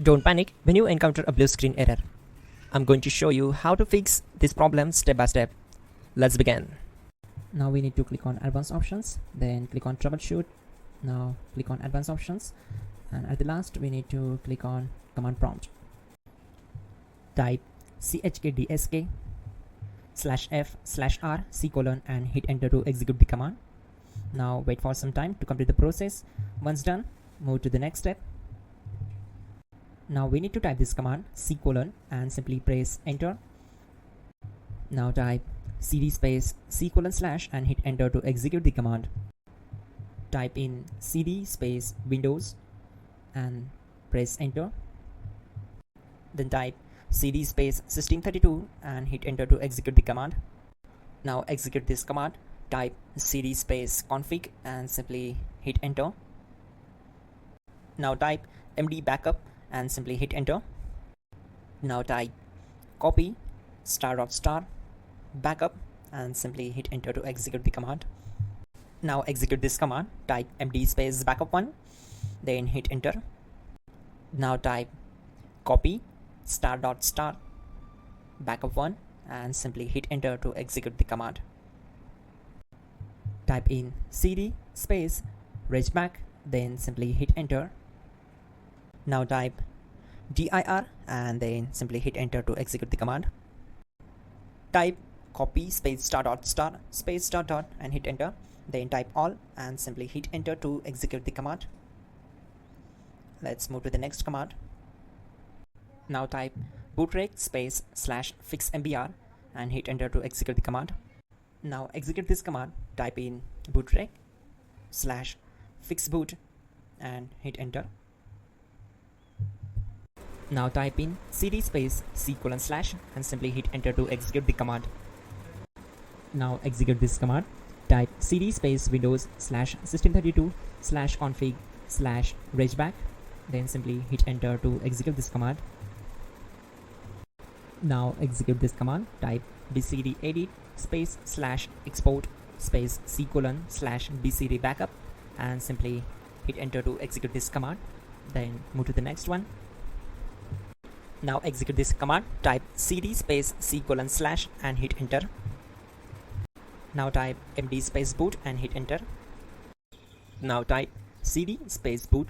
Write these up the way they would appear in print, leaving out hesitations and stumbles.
Don't panic when you encounter a blue screen error. I'm going to show you how to fix this problem step by step. Let's begin. Now we need to click on advanced options, then click on troubleshoot. Now click on advanced options, and at the last we need to click on command prompt. Type chkdsk/f/r/c: and hit enter to execute the command. Now wait for some time to complete the process. Once done, move to the next step. Now we need to type this command c: and simply press enter. Now type cd space c: and hit enter to execute the command. Type in cd space Windows and press enter. Then type cd space system32 and hit enter to execute the command. Now execute this command. Type cd space config and simply hit enter. Now type md backup and simply hit enter. Now type copy **backup and simply hit enter to execute the command. Now execute this command. Type md space backup1, then hit enter. Now type copy **backup1 and simply hit enter to execute the command. Type in cd space regback, then simply hit enter. Now type dir and then simply hit enter to execute the command. Type copy space **space ... and hit enter. Then type all and simply hit enter to execute the command. Let's move to the next command. Now type bootrec space /fixmbr and hit enter to execute the command. Now execute this command. Type in bootrec /fixboot and hit enter. Now type in cd space c: and simply hit enter to execute the command. Now execute this command. Type cd space Windows /system32/config/regback, then simply hit enter to execute this command. Now execute this command. Type bcd edit space /export space c: /bcd backup and simply hit enter to execute this command. Then move to the next one. Now execute this command. Type cd space c: and hit enter. Now type md space boot and hit enter. Now type cd space boot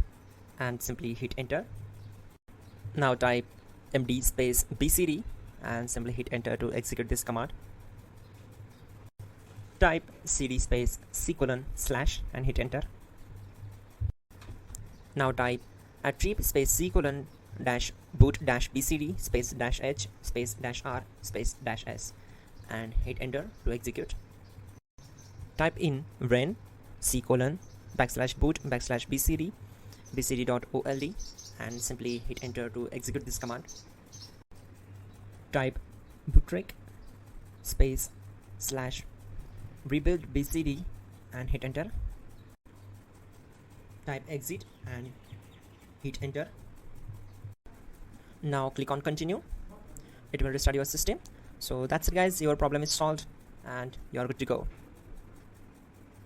and simply hit enter. Now type md space bcd and simply hit enter to execute this command. Type cd space c: and hit enter. Now type attrib space c: -boot -bcd space -h space -r space -s and hit enter to execute. Type in ren c: \boot \bcd bcd.old and simply hit enter to execute this command. Type bootrec space /rebuild bcd and hit enter. Type exit and hit enter. Now click on continue. It will restart your system. So that's it guys, your problem is solved and you're good to go.